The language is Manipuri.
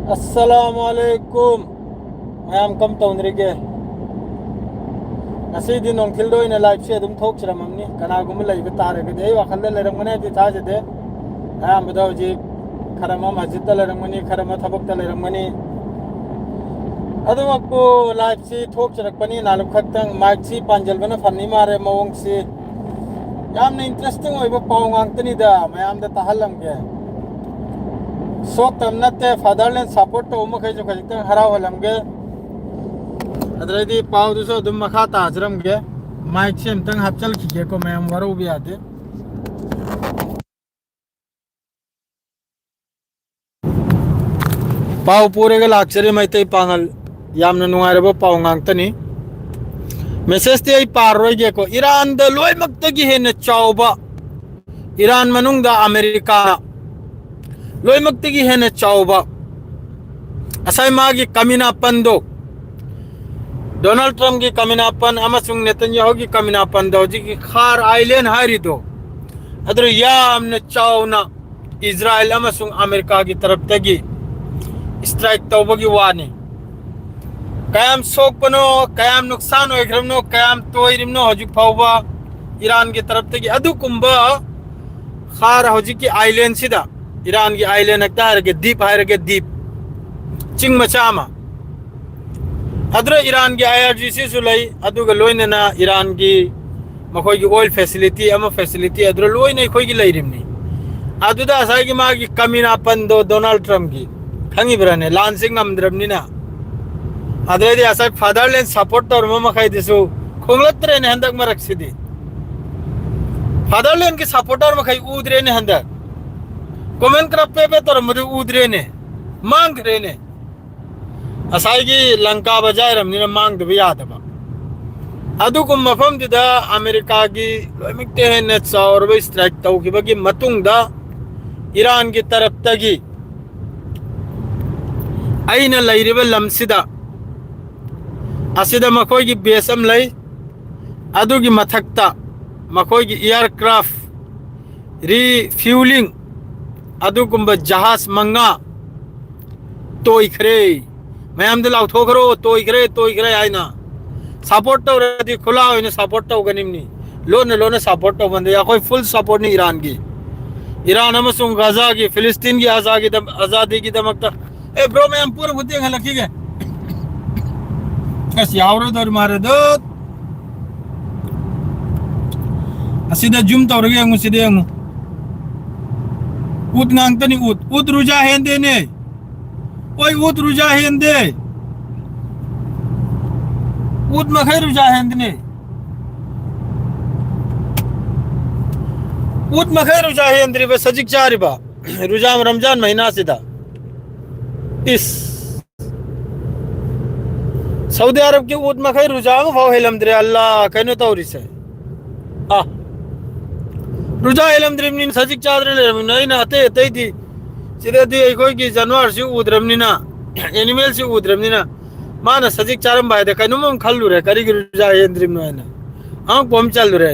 Assalamualaikum. Mayam kam tawnrige. Nasi din nong thildo ina live se dum thok chram amni kana gum lai betare ge dei wa khalle leram ngane ti ta je de. Am badaw ji kharama masjid ta leram ngani kharama thabak ta leram ngani. Adu akko live se thok chrak pani nalum khaktang mic si panjal bana fanni mare mawong si. Yamna interesting oi ba pawang tani da mayam da tahallam ge. So tamnate fatherland support to umu khay jo khajitang hara walam ge adradi paw duso dum makha ta ajram ge mic sem tang hapchal khige ko mayam waro bi ade paw pure ge lakchari mai tai pangal yamna nuare bo paw ngang tani message te ai par roi ge ko Iran da loi makta gi he na chawba Iran manung da America loi maktigi hena chawba asai magi kamina pando Donald Trump gi kamina pan amasung Netanyahu gi kamina pando ji ki khar island hari do adru yam na chawna Israel amasung America gi taraf tagi strike tawba gi wani kayam sok pano kayam nuksan hoy gramno kayam toirimno hojuk phawba Iran gi taraf tagi adu kumba khar hoji ki island sida Iran की आइलैंड लगता है के दीप चिंग मचामा अदर ईरान की IRGC सुलाई अदुग लोइने ना ईरान की मखोई की ऑयल फैसिलिटी अमा फैसिलिटी अदर लोइने खोई की लैरिमनी अदुदा असाई की मा की कमीना पंदो डोनाल्ड ट्रम्प की खंगी बरने लांसिंग नमद्रबनी ना अदर दी असाई फादरलैंड सपोर्ट और ममा खाई दिसु खोंगलत्रे ने हंदक मरक्सिदी फादरलैंड की सपोर्टर मखाई उदरे ने हंदक कमेंट कर पे तो मधु उदरे ने मांग रहे ने असाई की लंका बजाय रमनी ने मांग दे याद बा अदु को मफम दिदा अमेरिका की मिक्ते है ने और वे स्ट्राइक तो की बगी मतुंग दा ईरान की तरफ तगी आईना लैरिबे लमसिदा असिदा मखोई की बेसम लई अदु की मथक्ता मखोई की एयरक्राफ्ट रिफ्यूलिंग अदुगुम्बा जहाज मंगा तो इखरे मैं हम दिलाव ठोकरो तो इखरे आईना सपोर्ट तो रदी खुला होने सपोर्ट तो गनिमनी लोने सपोर्ट तो बंदे या कोई फुल सपोर्ट नहीं ईरान की ईरान हम सुन गजा की फिलिस्तीन की आजादी की दमकता ए ब्रो मैं हम पूरे बुद्धि हैं लकी के कैसे आवरो दर मारे दो असीधा जुम तो रगे अंगु सीधे अंगु ut ngang tani ut ruja hende ne oi ut ruja hende ut makhai ruja hende ne ut makhai ruja hende ri sajik chari ba ruja Ramzan महीना सीधा इस सऊदी अरब के ut makhai ruja भाव हेलम दरे अल्लाह कहने तो रिसे आ रुजा इलम द्रिमनी सजिक चादर ले नहीं ना आते तई थी सीधे दी कोई की जानवर से उद्रमनी ना एनिमल से उद्रमनी ना माना सजिक चारम भाई दे कनुम खल्लू रे करी रुजा इंद्रिम ना हां पम चल रे